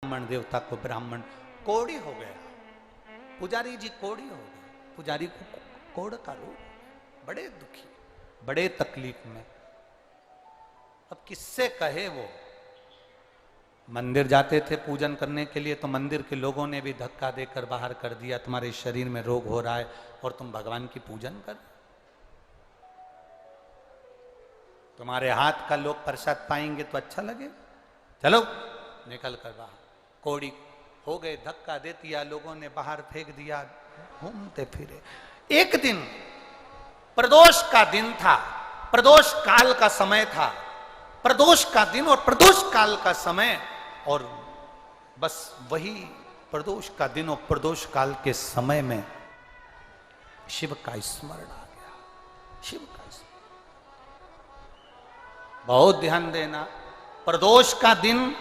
ब्राह्मण देवता को ब्राह्मण कोड़ी हो गया, पुजारी जी कोड़ी हो गए, पुजारी को कोड़ का रोग, बड़े दुखी, बड़े तकलीफ में। अब किससे कहे वो? मंदिर जाते थे पूजन करने के लिए तो मंदिर के लोगों ने भी धक्का देकर बाहर कर दिया, तुम्हारे शरीर में रोग हो रहा है और तुम भगवान की पूजन कर, तुम्हारे हाथ का लोग प्रसाद पाएंगे तो अच्छा लगेगा, चलो निकल कर बाहर। कोड़ी हो गए, धक्का दे दिया, लोगों ने बाहर फेंक दिया, घूमते फिरे। एक दिन प्रदोष का दिन था, प्रदोष काल का समय था, प्रदोष का दिन और प्रदोष काल का समय, और बस वही प्रदोष का दिन और प्रदोष काल के समय में शिव का स्मरण आ गया। शिव का स्मरण, बहुत ध्यान देना, प्रदोष का दिन,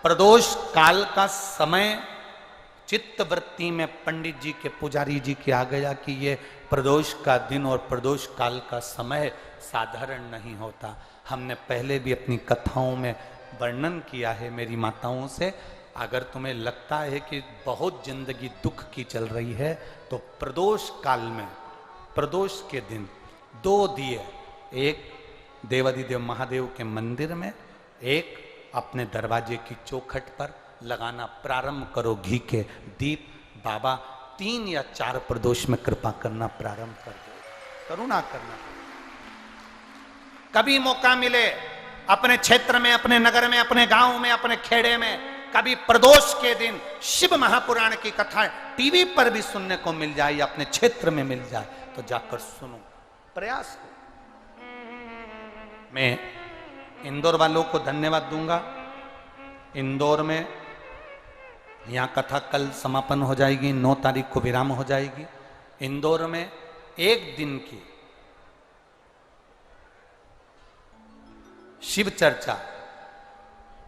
प्रदोष काल का समय, चित्त वृत्ति में पंडित जी के, पुजारी जी के आ गया कि ये प्रदोष का दिन और प्रदोष काल का समय साधारण नहीं होता। हमने पहले भी अपनी कथाओं में वर्णन किया है मेरी माताओं से। अगर तुम्हें लगता है कि बहुत जिंदगी दुख की चल रही है तो प्रदोष काल में, प्रदोष के दिन 2 दिए, एक देवाधिदेव महादेव के मंदिर में, एक अपने दरवाजे की चौखट पर लगाना प्रारंभ करो घी के दीप। बाबा 3 या 4 प्रदोष में कृपा करना प्रारंभ कर दो, करुणा करना। कभी मौका मिले अपने क्षेत्र में, अपने नगर में, अपने गांव में, अपने खेड़े में, कभी प्रदोष के दिन शिव महापुराण की कथाएं टीवी पर भी सुनने को मिल जाए या अपने क्षेत्र में मिल जाए तो जाकर सुनो, प्रयास करो। मैं इंदौर वालों को धन्यवाद दूंगा। इंदौर में यहां कथा कल समापन हो जाएगी, 9 तारीख को विराम हो जाएगी। इंदौर में 1 दिन की शिव चर्चा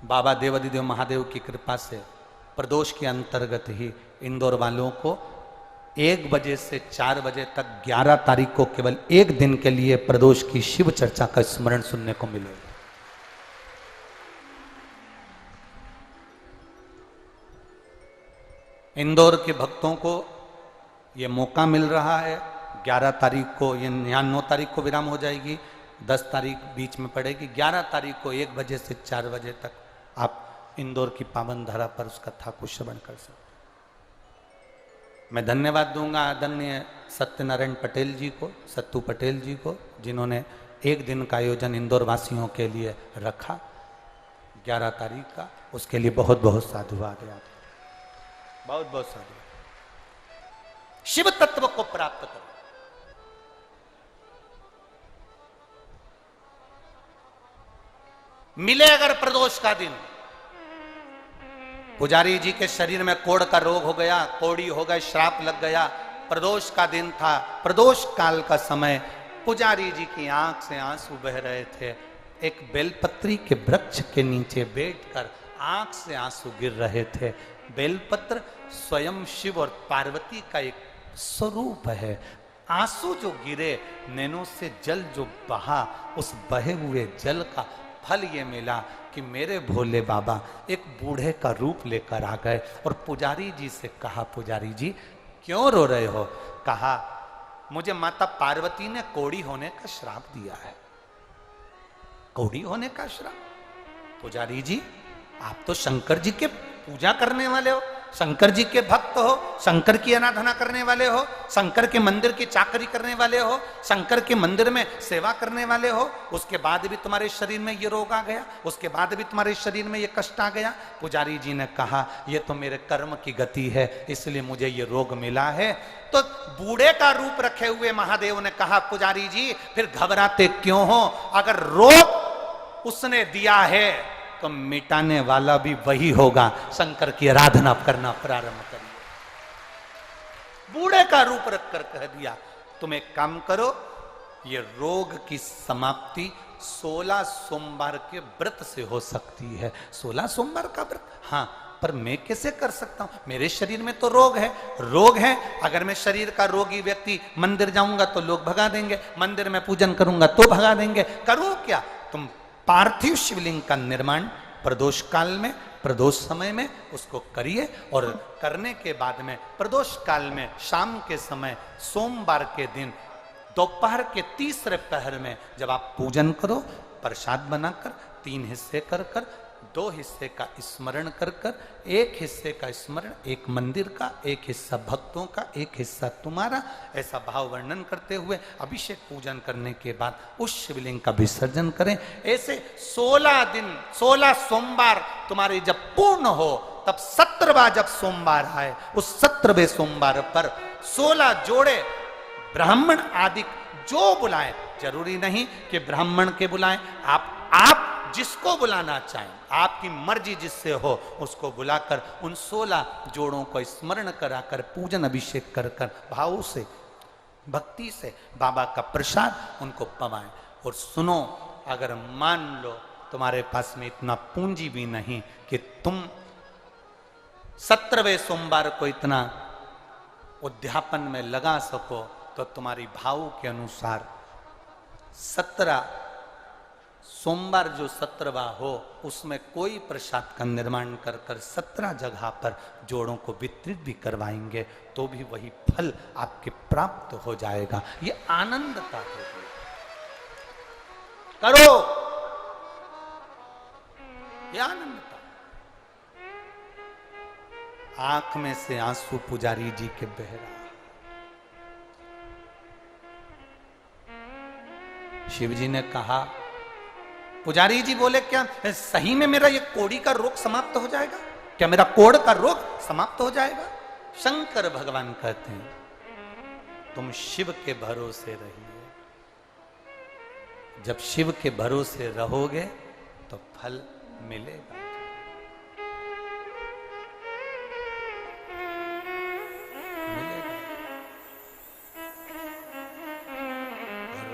बाबा देवाधिदेव महादेव की कृपा से प्रदोष के अंतर्गत ही इंदौर वालों को 1 बजे से 4 बजे तक 11 तारीख को केवल 1 दिन के लिए प्रदोष की शिव चर्चा का स्मरण सुनने को मिलेगा। इंदौर के भक्तों को ये मौका मिल रहा है। 11 तारीख को, यहाँ 9 तारीख को विराम हो जाएगी, 10 तारीख बीच में पड़ेगी, 11 तारीख को 1 बजे से 4 बजे तक आप इंदौर की पावन धारा पर उस कथा को श्रवण कर सकते। मैं धन्यवाद दूंगा आदरणीय सत्यनारायण पटेल जी को, सत्तू पटेल जी को, जिन्होंने 1 दिन का आयोजन इंदौर वासियों के लिए रखा 11 तारीख का। उसके लिए बहुत बहुत साधुवाद है आप, बहुत बहुत साधुवाद। शिव तत्व को प्राप्त करो। मिले अगर प्रदोष का दिन, पुजारी जी के शरीर में कोढ़ का रोग हो गया, कोड़ी हो गए, श्राप लग गया, प्रदोष का दिन था, प्रदोष काल का समय, पुजारी जी की आंख से आंसू बह रहे थे। एक बेलपत्री के वृक्ष के नीचे बैठकर आंख से आंसू गिर रहे थे। बेलपत्र स्वयं शिव और पार्वती का एक स्वरूप है। आंसू जो गिरे, नैनों से जल जो बहा, उस बहे हुए जल का फल ये मिला कि मेरे भोले बाबा एक बूढ़े का रूप लेकर आ गए और पुजारी जी से कहा, पुजारी जी क्यों रो रहे हो? कहा, मुझे माता पार्वती ने कोड़ी होने का श्राप दिया है। कोड़ी होने का श्राप? पुजारी जी आप तो शंकर जी के पूजा करने वाले हो, शंकर जी के भक्त हो, शंकर की आराधना करने वाले हो, शंकर के मंदिर की चाकरी करने वाले हो, शंकर के मंदिर में सेवा करने वाले हो, उसके बाद भी तुम्हारे शरीर में ये रोग आ गया, उसके बाद भी तुम्हारे शरीर में ये कष्ट आ गया। पुजारी जी ने कहा, ये तो मेरे कर्म की गति है, इसलिए मुझे ये रोग मिला है। तो बूढ़े का रूप रखे हुए महादेव ने कहा, पुजारी जी फिर घबराते क्यों हो? अगर रोग उसने दिया है तो मिटाने वाला भी वही होगा। शंकर की आराधना करना प्रारंभ करिए। बूढ़े का रूप रखकर कह दिया, तुम एक काम करो, ये रोग की समाप्ति 16 सोमवार के व्रत से हो सकती है। 16 सोमवार का व्रत? हाँ, पर मैं कैसे कर सकता हूं? मेरे शरीर में तो रोग है, रोग है। अगर मैं शरीर का रोगी व्यक्ति मंदिर जाऊंगा तो लोग भगा देंगे, मंदिर में पूजन करूंगा तो भगा देंगे, करूं क्या? तुम पार्थिव शिवलिंग का निर्माण प्रदोष काल में प्रदोष समय में उसको करिए और करने के बाद में प्रदोष काल में शाम के समय सोमवार के दिन दोपहर के तीसरे पहर में जब आप पूजन करो, प्रसाद बनाकर 3 हिस्से कर कर 2 हिस्से का स्मरण कर कर 1 हिस्से का स्मरण, एक मंदिर का, 1 हिस्सा भक्तों का, 1 हिस्सा तुम्हारा, ऐसा भाव वर्णन करते हुए अभिषेक पूजन करने के बाद उस शिवलिंग का विसर्जन करें। ऐसे 16 दिन 16 सोमवार तुम्हारे जब पूर्ण हो, तब 17वां जब सोमवार आए, उस 17वें सोमवार पर 16 जोड़े ब्राह्मण आदि जो बुलाएं, जरूरी नहीं कि ब्राह्मण के बुलाएं, आप जिसको बुलाना चाहें, आपकी मर्जी जिससे हो उसको बुलाकर उन 16 जोड़ों को स्मरण कराकर पूजन अभिषेक कर कर भाव से भक्ति से बाबा का प्रसाद उनको पवाएं। और सुनो, अगर मान लो तुम्हारे पास में इतना पूंजी भी नहीं कि तुम 17वें सोमवार को इतना उद्यापन में लगा सको, तो तुम्हारी भाव के अनुसार 17 सोमवार जो 17वां हो उसमें कोई प्रसाद का निर्माण कर कर 17 जगह पर जोड़ों को वितरित भी करवाएंगे तो भी वही फल आपके प्राप्त हो जाएगा। ये आनंदता होगी। करो, ये आनंदता। आंख में से आंसू पुजारी जी के बह रहा। शिव जी ने कहा, पुजारी जी बोले, क्या सही में मेरा ये कोड़ी का रोग समाप्त हो जाएगा? क्या मेरा कोड़ का रोग समाप्त हो जाएगा? शंकर भगवान कहते हैं, तुम शिव के भरोसे रहिए। जब शिव के भरोसे रहोगे तो फल मिलेगा।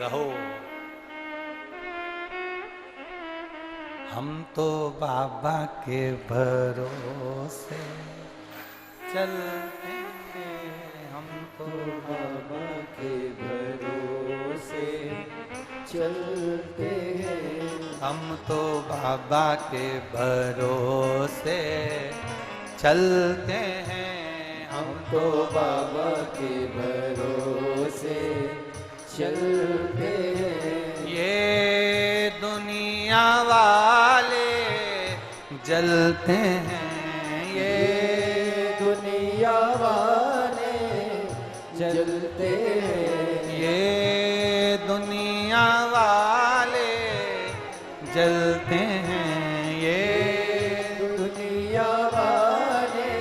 रहो। हम तो बाबा के भरोसे चलते हैं, हम तो बाबा के भरोसे चलते हैं, हम तो बाबा के भरोसे चलते हैं, हम तो बाबा के भरोसे चलते हैं। ये दुनिया वाले जलते हैं, ये दुनिया वाले जलते हैं, ये दुनिया वाले जलते हैं, ये दुनिया वाले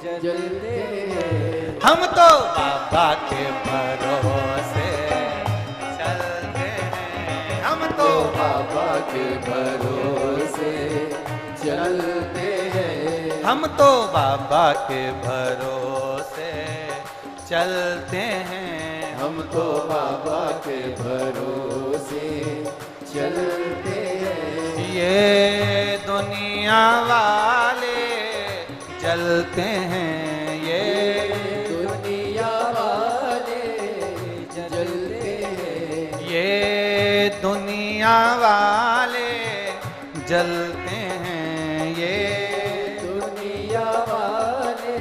जलते हैं। हम तो बाबा के भरोसे चलते हैं, हम तो बाबा के भरोसे चलते हैं, हम तो बाबा के भरोसे चलते हैं, हम तो बाबा के भरोसे चलते हैं। ये दुनिया वाले जलते हैं, ये दुनिया वाले जलते हैं, ये दुनिया वाले जलते हैं, ये दुनिया वाले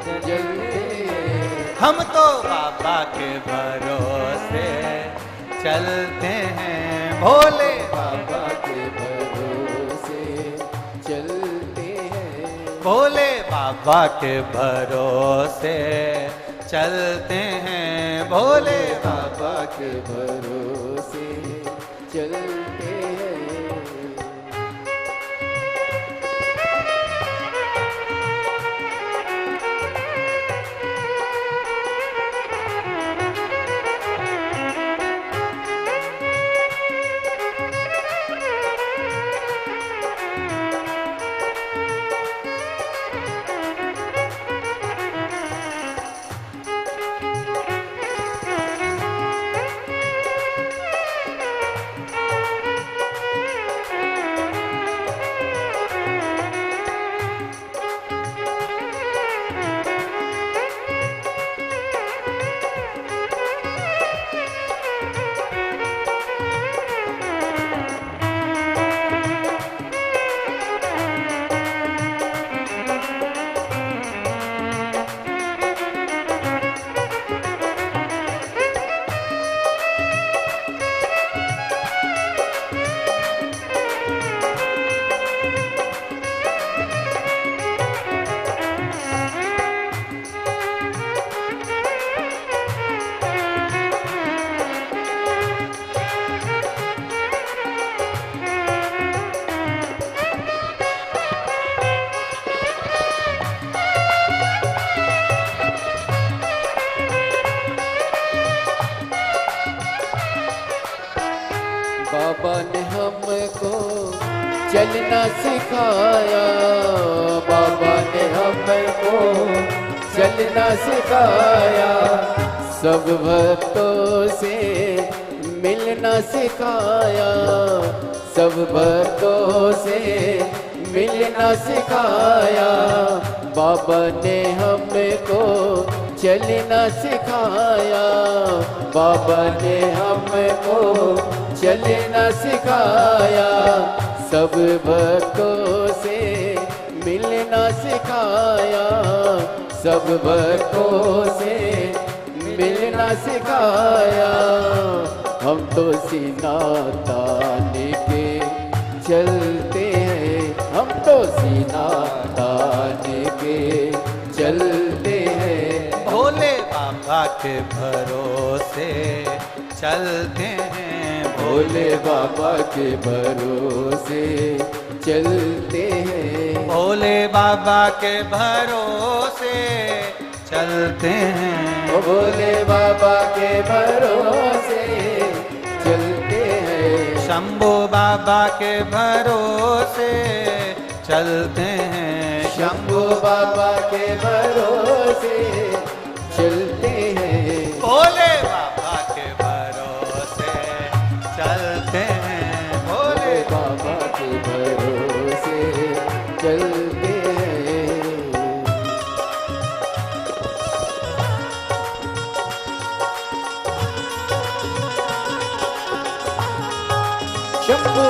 जलते हैं। हम तो बाबा के भरोसे चलते हैं, भोले बाबा के भरोसे चलते हैं, भोले बाबा के भरोसे चलते हैं, भोले बाबा के भरोसे चलते हैं। सिखाया, बाबा ने हमको चलना सिखाया, सब भक्तों से मिलना सिखाया, सब भक्तों से मिलना सिखाया, बाबा ने हमको चलना सिखाया, बाबा ने हमको चलना सिखाया, सब भक्तों से मिलना सिखाया, सब भक्तों से मिलना सिखाया। हम तो सीना तान के चलते हैं, हम तो सीना तान के चलते हैं, भोले बाबा के भरोसे चलते हैं, भोले बाबा के भरोसे चलते हैं, भोले बाबा के भरोसे चलते हैं, भोले बाबा के भरोसे चलते हैं, शंभू बाबा के भरोसे चलते हैं, शंभू बाबा के भरोसे चलते हैं, भोले बाबा के भरोसे चलते हैं, भोले बाबा के भरोसे चलते हैं। शंभू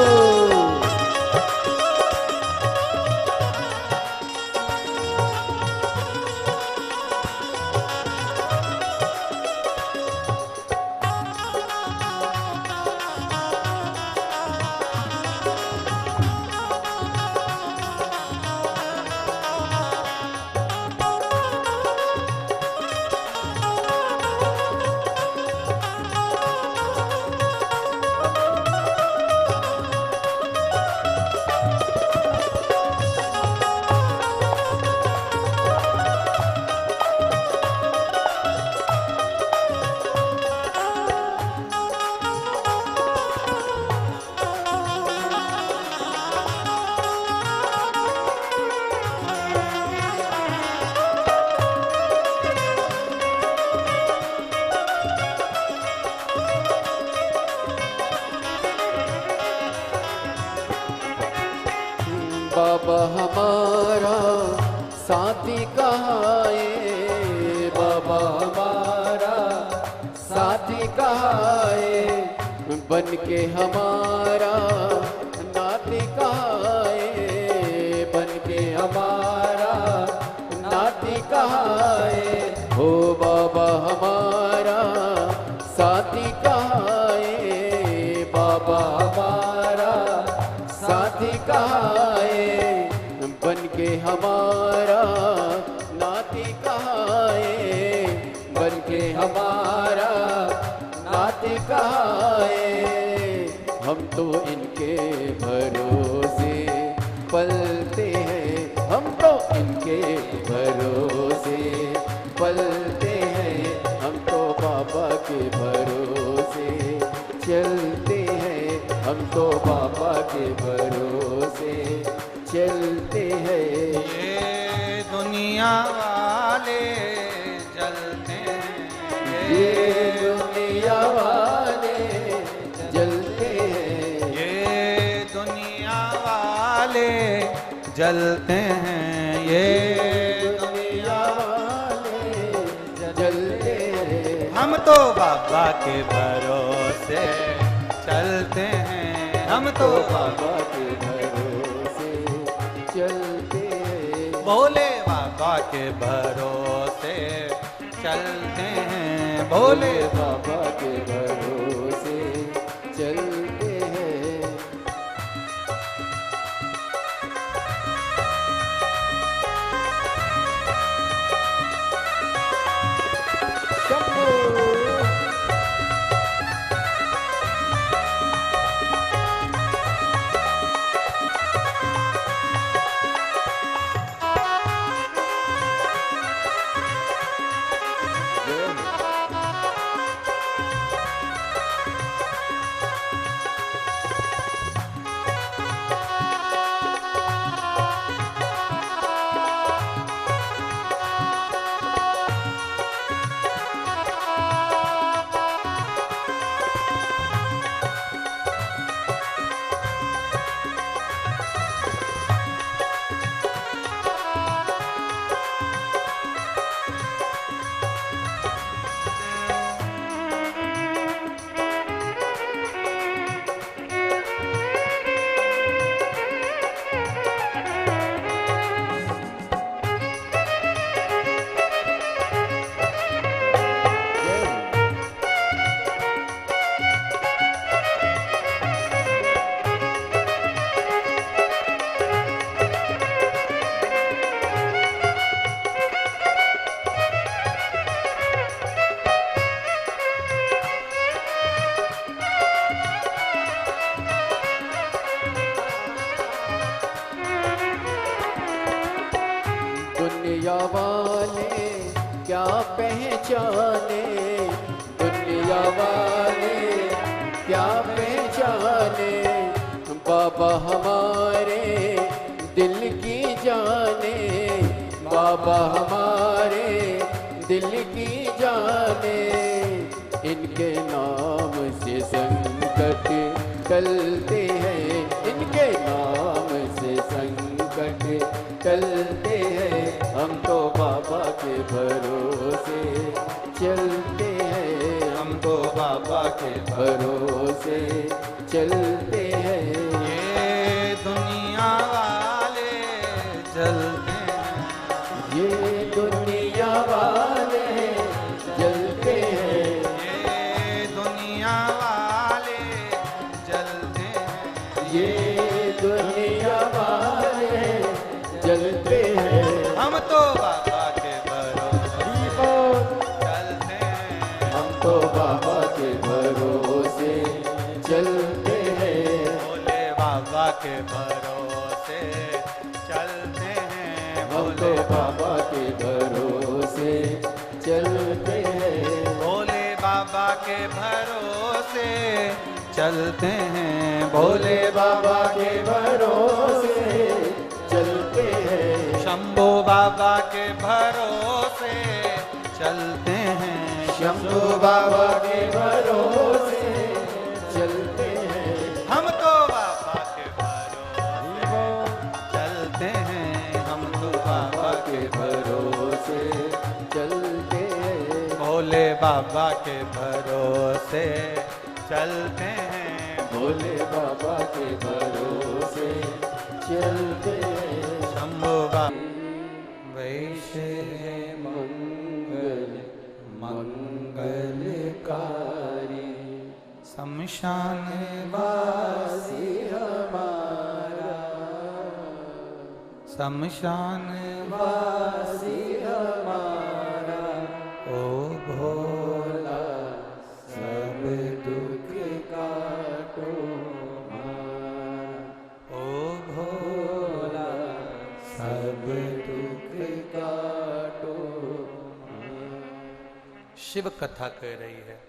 बाबा हमारा साथी कहाँ है, बाबा हमारा साथी कहाँ है, बन के हमारा नाती कहाँ है, बन के हमारा नाती कहाँ है, हो बाबा हमारा साथी कहाँ है, बाबा हमारा साथी कहाँ है, बन के हमारा नाती कहाँ है, बन के हमारा नाती कहाँ है, हम तो इनके भरोसे पलते हैं, हम तो इनके भरोसे पलते हैं, हम तो बाबा के भरोसे चलते हैं, हम तो बाबा के भरोसे चलते हैं। ये दुनिया वाले जलते हैं, ये दुनिया वाले जलते हैं, ये दुनिया वाले जलते हैं, ये दुनिया वाले जलते हैं, हम तो बाबा के भरोसे चलते हैं, हम तो बाबा के भरोसे चलते हैं, भोले बाबा के भरोसे चलते हैं, भोले बाबा के भरोसे चलते हैं। शंभू दुनिया वाले क्या पहचाने, दुनिया वाले क्या पहचाने, बाबा हमारे दिल की जाने, बाबा हमारे दिल की जाने। इनके नाम से संकट टलते हैं, इनके नाम से संकट टलते हैं। हम तो बाबा के भरोसे चलते हैं, हम तो बाबा के भरोसे चलते हैं। ये दुनिया वाले जलते हैं, ये दुनिया वाले जलते हैं, ये दुनिया वाले जलते हैं, ये दुनिया वाले जलते हैं। हम तो बाबा के भरोसे चलते हैं, हम तो बाबा के भरोसे चलते हैं, भोले बाबा के भरोसे चलते हैं, हम तो बाबा के भरोसे चलते हैं, भोले बाबा के भरोसे चलते हैं, भोले बाबा के भरोसे चलते हैं, शंभो बाबा के भरोसे चलते हैं, शंभू बाबा के भरोसे चलते हैं। हम तो बाबा के भरोसे चलते हैं, हम तो बाबा के भरोसे चलते हैं, भोले बाबा के भरोसे चलते हैं, भोले बाबा के भरोसे चलते हैं। शंभो बाबा वैसे मंगल मंगलकारी शमशान वासी हमारा, शमशान वासी हमारा, ओ भोला सब दुख काटो हमारा, ओ भोला सब दुख काटो हमारा। शिव कथा कह रही है।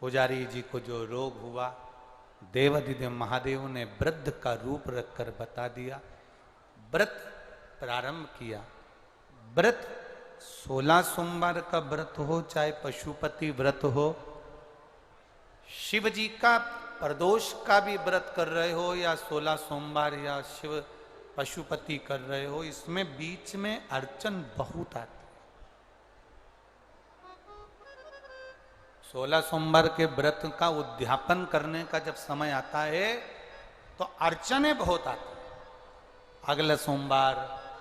पुजारी जी को जो रोग हुआ, देवाधिदेव महादेव ने वृद्ध का रूप रखकर बता दिया। व्रत प्रारंभ किया। व्रत 16 सोमवार का व्रत हो, चाहे पशुपति व्रत हो, शिव जी का प्रदोष का भी व्रत कर रहे हो, या 16 सोमवार या शिव पशुपति कर रहे हो, इसमें बीच में अड़चन बहुत आती है। 16 सोमवार के व्रत का उद्यापन करने का जब समय आता है तो अड़चनें बहुत आती हैं। अगला सोमवार,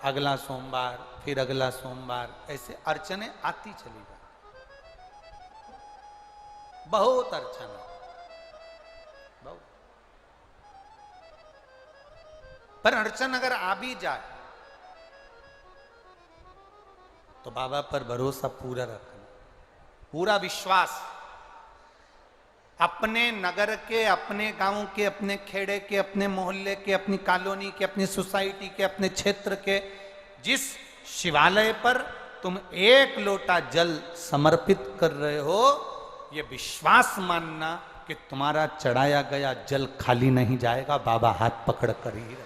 अगला सोमवार, फिर अगला सोमवार, ऐसे अड़चनें आती चली जाती, बहुत अड़चन, बहुत। पर अड़चन अगर आ भी जाए तो बाबा पर भरोसा पूरा रखना, पूरा विश्वास। अपने नगर के, अपने गांव के, अपने खेड़े के, अपने मोहल्ले के, अपनी कॉलोनी के, अपनी सोसाइटी के, अपने क्षेत्र के जिस शिवालय पर तुम एक लोटा जल समर्पित कर रहे हो, ये विश्वास मानना कि तुम्हारा चढ़ाया गया जल खाली नहीं जाएगा। बाबा हाथ पकड़ कर ही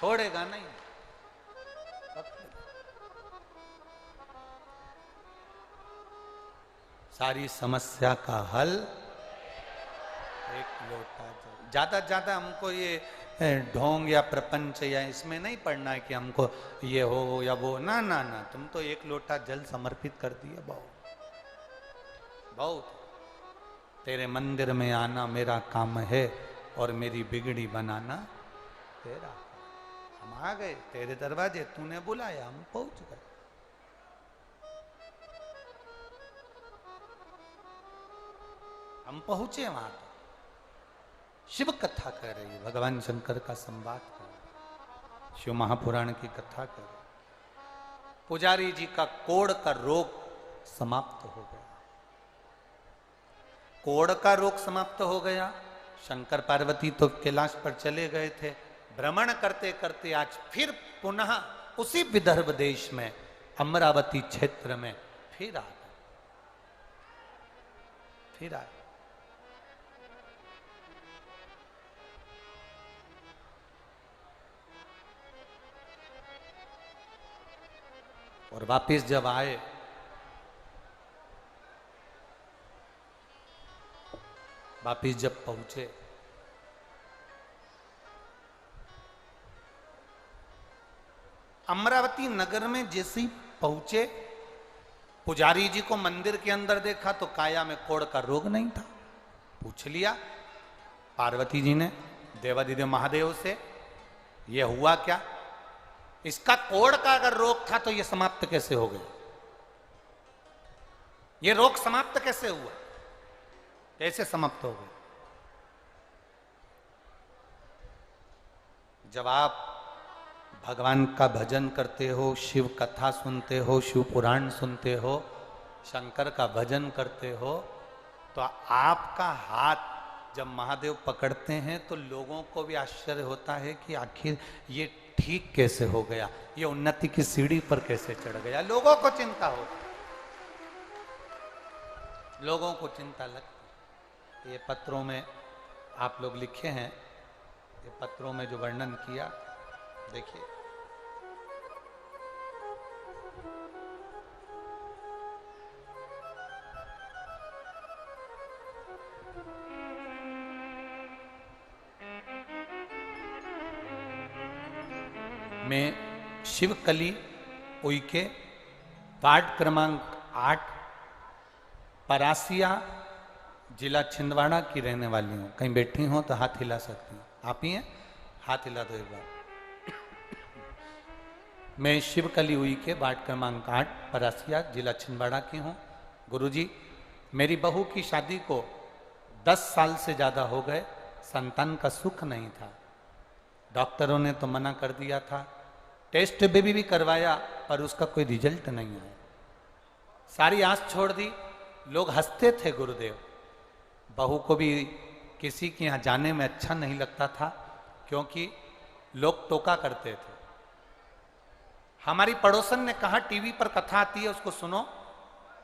छोड़ेगा नहीं। सारी समस्या का हल एक लोटा जल। ज्यादा ज्यादा हमको ये ढोंग या प्रपंच या इसमें नहीं पढ़ना है कि हमको ये हो या वो, ना ना ना, तुम तो एक लोटा जल समर्पित कर दिया, बहुत बहुत। तेरे मंदिर में आना मेरा काम है और मेरी बिगड़ी बनाना तेरा। हम आ गए तेरे दरवाजे, तूने बुलाया, हम पहुंच गए। हम पहुंचे वहां तो शिव कथा कह रही है, भगवान शंकर का संवाद कर रही है, शिव महापुराण की कथा कर रही है। पुजारी जी का कोढ़ का रोग समाप्त हो गया। कोढ़ का रोग समाप्त हो गया। शंकर पार्वती तो कैलाश पर चले गए थे, भ्रमण करते करते आज फिर पुनः उसी विदर्भ देश में अमरावती क्षेत्र में फिर आ गए, फिर आ गए। और वापिस जब आए वापिस जब पहुंचे अमरावती नगर में जैसे ही पहुंचे, पुजारी जी को मंदिर के अंदर देखा तो काया में कोढ़ का रोग नहीं था। पूछ लिया पार्वती जी ने देवादिदेव महादेव से, ये हुआ क्या? इसका कोढ़ का अगर रोग था तो ये समाप्त कैसे हो गया? ये रोग समाप्त कैसे हुआ? कैसे समाप्त हो गया? जब आप भगवान का भजन करते हो, शिव कथा सुनते हो, शिव पुराण सुनते हो, शंकर का भजन करते हो, तो आपका हाथ जब महादेव पकड़ते हैं तो लोगों को भी आश्चर्य होता है कि आखिर ये ठीक कैसे हो गया, ये उन्नति की सीढ़ी पर कैसे चढ़ गया। लोगों को चिंता हो, लोगों को चिंता लगती। ये पत्रों में आप लोग लिखे हैं, ये पत्रों में जो वर्णन किया देखिए, में शिवकली उइके वार्ड क्रमांक 8 परासिया जिला छिंदवाड़ा की रहने वाली हूँ। कहीं बैठी हो तो हाथ हिला सकती हूँ। आप ही हैं? हाथ हिला दो एक बार। मैं शिवकली उइके वार्ड क्रमांक 8 परासिया जिला छिंदवाड़ा की हूँ। गुरुजी, मेरी बहू की शादी को 10 साल से ज़्यादा हो गए, संतान का सुख नहीं था। डॉक्टरों ने तो मना कर दिया था, टेस्ट बेबी भी करवाया पर उसका कोई रिजल्ट नहीं आया। सारी आस छोड़ दी। लोग हंसते थे गुरुदेव। बहू को भी किसी के यहाँ जाने में अच्छा नहीं लगता था क्योंकि लोग टोका करते थे। हमारी पड़ोसन ने कहा टीवी पर कथा आती है, उसको सुनो।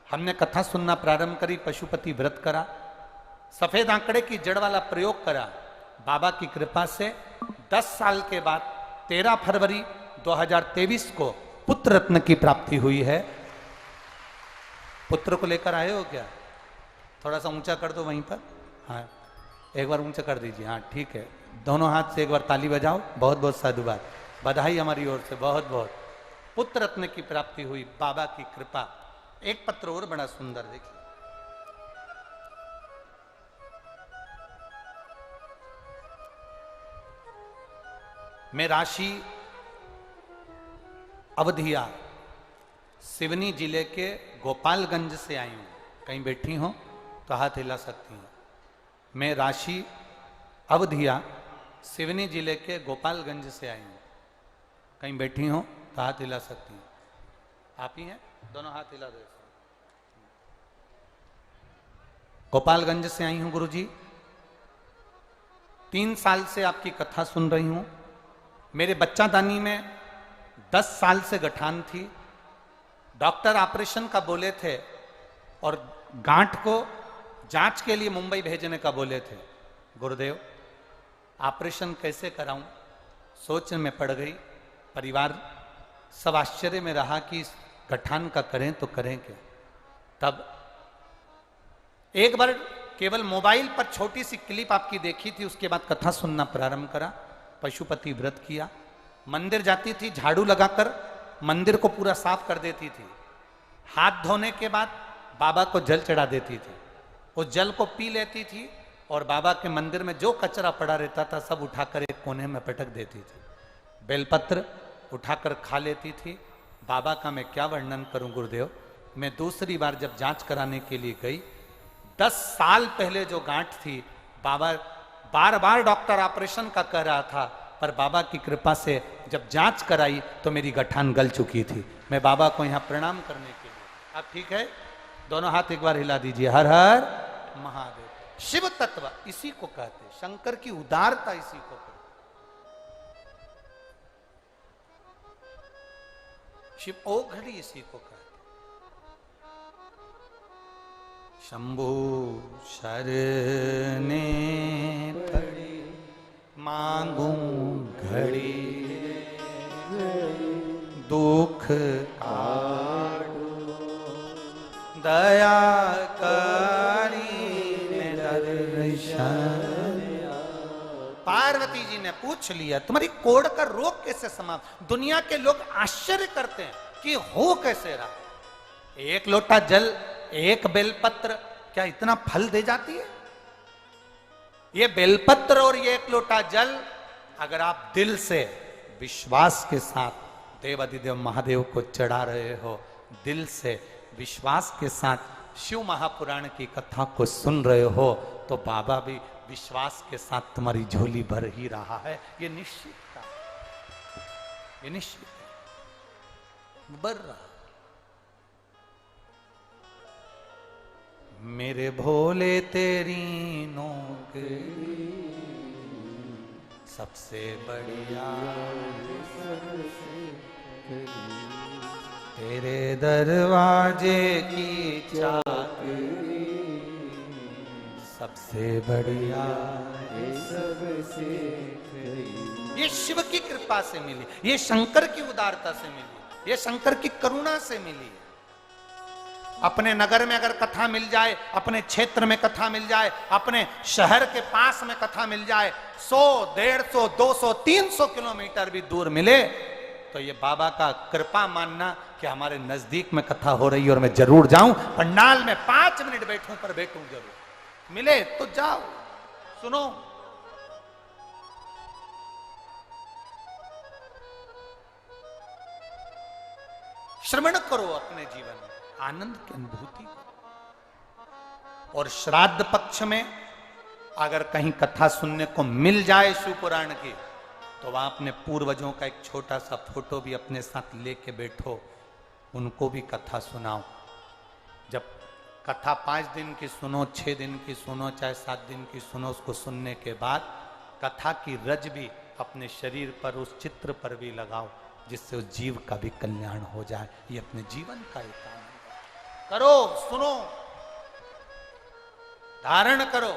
हमने कथा सुनना प्रारंभ करी, पशुपति व्रत करा, सफेद आंकड़े की जड़ वाला प्रयोग करा। बाबा की कृपा से 10 साल के बाद 13 फरवरी 2023 को पुत्र रत्न की प्राप्ति हुई है। पुत्र को लेकर आए हो क्या? थोड़ा सा ऊंचा कर दो वहीं पर। हाँ, एक बार ऊंचा कर दीजिए। हाँ ठीक है, दोनों हाथ से एक बार ताली बजाओ। बहुत बहुत साधुवाद, बधाई हमारी ओर से, बहुत बहुत। पुत्र रत्न की प्राप्ति हुई, बाबा की कृपा। एक पत्र और बड़ा सुंदर देखिए, मैं राशि अवधिया सिवनी जिले के गोपालगंज से आई हूं। कहीं बैठी हो तो हाथ हिला सकती हैं। मैं राशि अवधिया सिवनी जिले के गोपालगंज से आई हूं। कहीं बैठी हो तो हाथ हिला सकती हैं। आप ही हैं? दोनों हाथ हिला दो। गोपालगंज से आई हूं गुरुजी। 3 साल से आपकी कथा सुन रही हूं। मेरे बच्चादानी में 10 साल से गठान थी। डॉक्टर ऑपरेशन का बोले थे और गांठ को जांच के लिए मुंबई भेजने का बोले थे। गुरुदेव, ऑपरेशन कैसे कराऊं? सोच में पड़ गई। परिवार सब आश्चर्य में रहा कि इस गठान का करें तो करें क्या। तब एक बार केवल मोबाइल पर छोटी सी क्लिप आपकी देखी थी, उसके बाद कथा सुनना प्रारंभ करा। पशुपति व्रत किया। मंदिर जाती थी, झाड़ू लगाकर मंदिर को पूरा साफ कर देती थी। हाथ धोने के बाद बाबा को जल चढ़ा देती थी। उस जल को पी लेती थी और बाबा के मंदिर में जो कचरा पड़ा रहता था सब उठाकर एक कोने में पटक देती थी। बेलपत्र उठाकर खा लेती थी। बाबा का मैं क्या वर्णन करूं गुरुदेव। मैं दूसरी बार जब जांच कराने के लिए गई, 10 साल पहले जो गांठ थी, बाबा बार बार डॉक्टर ऑपरेशन का कह रहा था, पर बाबा की कृपा से जब जांच कराई तो मेरी गठान गल चुकी थी। मैं बाबा को यहाँ प्रणाम करने के लिए। आप ठीक है? दोनों हाथ एक बार हिला दीजिए। हर हर महादेव। शिव तत्व इसी को कहते, शंकर की उदारता इसी को कहते। शिव ओघड़ी इसी को कहते। शंभु शरने पड़ी मांगू घड़ी दुख काटो दया करी दर्शन। पार्वती जी ने पूछ लिया तुम्हारी कोढ़ का रोग कैसे समाप्त। दुनिया के लोग आश्चर्य करते हैं कि हो कैसे रहा। एक लोटा जल एक बेलपत्र क्या इतना फल दे जाती है। ये बेलपत्र और ये एक लोटा जल अगर आप दिल से विश्वास के साथ देवाधिदेव महादेव को चढ़ा रहे हो, दिल से विश्वास के साथ शिव महापुराण की कथा को सुन रहे हो, तो बाबा भी विश्वास के साथ तुम्हारी झोली भर ही रहा है। ये निश्चित था, ये निश्चित है, भर रहा। मेरे भोले तेरी नौकरी सबसे बढ़िया, तेरे दरवाजे की चाकरी सबसे बढ़िया, सबसे ये शिव की कृपा से मिली, ये शंकर की उदारता से मिली, ये शंकर की करुणा से मिली। अपने नगर में अगर कथा मिल जाए, अपने क्षेत्र में कथा मिल जाए, अपने शहर के पास में कथा मिल जाए, 100, 150, 200, 300 किलोमीटर भी दूर मिले, तो ये बाबा का कृपा मानना कि हमारे नजदीक में कथा हो रही है और मैं जरूर जाऊं, पंडाल में 5 मिनट बैठूं पर बैठूं जरूर। मिले तो जाओ, सुनो। श्रवण करो अपने जीवन में, आनंद की अनुभूति करो। और श्राद्ध पक्ष में अगर कहीं कथा सुनने को मिल जाए शिव पुराण की, तो वहां अपने पूर्वजों का एक छोटा सा फोटो भी अपने साथ लेके बैठो, उनको भी कथा सुनाओ। जब कथा 5 दिन की सुनो, 6 दिन की सुनो, चाहे 7 दिन की सुनो, उसको सुनने के बाद कथा की रज भी अपने शरीर पर, उस चित्र पर भी लगाओ, जिससे उस जीव का भी कल्याण हो जाए। ये अपने जीवन का एक काम है। करो, सुनो, धारण करो।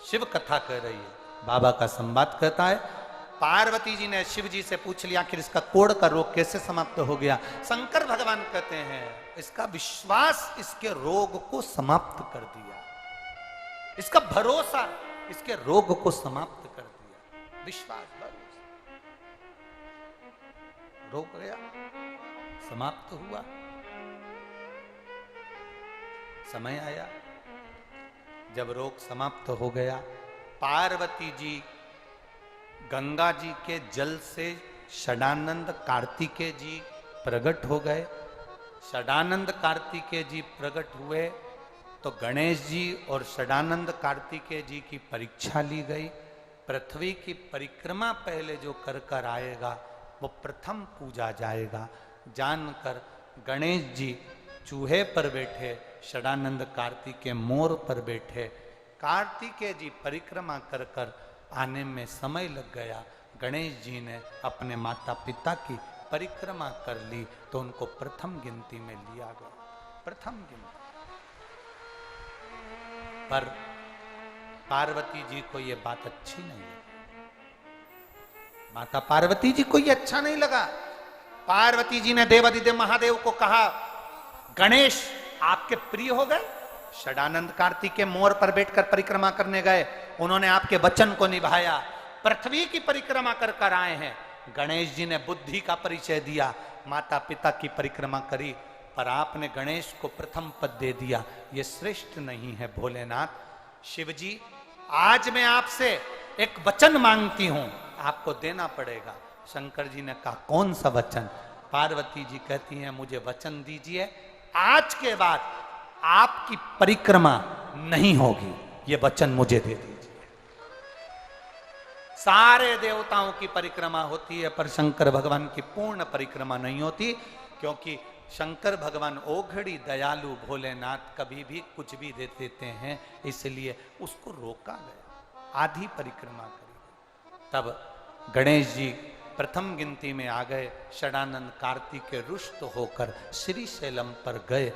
शिव कथा कह रही है, बाबा का संवाद कहता है। पार्वती जी ने शिव जी से पूछ लिया आखिर इसका कोढ़ का रोग कैसे समाप्त हो गया। शंकर भगवान कहते हैं इसका विश्वास इसके रोग को समाप्त कर दिया, इसका भरोसा इसके रोग को समाप्त कर दिया। विश्वास, भरोसा, रोग गया, समाप्त हुआ। समय आया जब रोग समाप्त हो गया, पार्वती जी गंगा जी के जल से षडानंद कार्तिकेय जी प्रकट हो गए। षडानंद कार्तिकेय जी प्रकट हुए तो गणेश जी और षडानंद कार्तिकेय जी की परीक्षा ली गई। पृथ्वी की परिक्रमा पहले जो कर कर आएगा वो प्रथम पूजा जाएगा। जानकर गणेश जी चूहे पर बैठे, षडानंद कार्तिकेय मोर पर बैठे। कार्तिकेय जी परिक्रमा कर कर आने में समय लग गया। गणेश जी ने अपने माता पिता की परिक्रमा कर ली तो उनको प्रथम गिनती में लिया गया, प्रथम गिनती। पर पार्वती जी को यह बात अच्छी नहीं लगी। माता पार्वती जी को यह अच्छा नहीं लगा। पार्वती जी ने देवाधिदेव महादेव को कहा, गणेश आपके प्रिय हो गए, षडानंद कार्तिकेय मोर पर बैठकर परिक्रमा करने गए, उन्होंने आपके वचन को निभाया, पृथ्वी की परिक्रमा कर कर आए हैं। गणेश जी ने बुद्धि का परिचय दिया, माता पिता की परिक्रमा करी, पर आपने गणेश को प्रथम पद दे दिया। यह श्रेष्ठ नहीं है भोलेनाथ। शिव जी, आज मैं आपसे एक वचन मांगती हूं, आपको देना पड़ेगा। शंकर जी ने कहा, कौन सा वचन? पार्वती जी कहती हैं, मुझे वचन दीजिए, आज के बाद आपकी परिक्रमा नहीं होगी, ये वचन मुझे दे दीजिए। सारे देवताओं की परिक्रमा होती है पर शंकर भगवान की पूर्ण परिक्रमा नहीं होती, क्योंकि शंकर भगवान ओघड़ी दयालु भोलेनाथ कभी भी कुछ भी दे देते हैं, इसलिए उसको रोका गया, आधी परिक्रमा करी। तब गणेश जी प्रथम गिनती में आ गए। षडानंद कार्तिकेय रुष्ट होकर श्रीशैलम पर गए।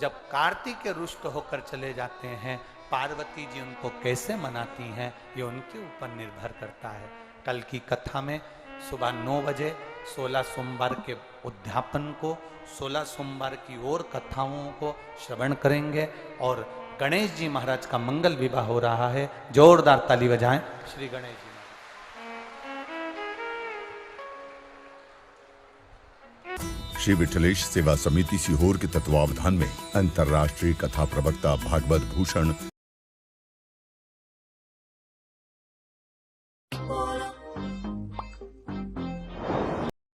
जब कार्तिकेय रुष्ट होकर चले जाते हैं, पार्वती जी उनको कैसे मनाती हैं ये उनके ऊपर निर्भर करता है। कल की कथा में सुबह 9 बजे 16 सोमवार के उद्यापन को, 16 सोमवार की और कथाओं को श्रवण करेंगे और गणेश जी महाराज का मंगल विवाह हो रहा है। जोरदार ताली बजाएं श्री गणेश जी। श्री विठलेश सेवा समिति सीहोर के तत्वावधान में अंतर्राष्ट्रीय कथा प्रवक्ता भागवत भूषण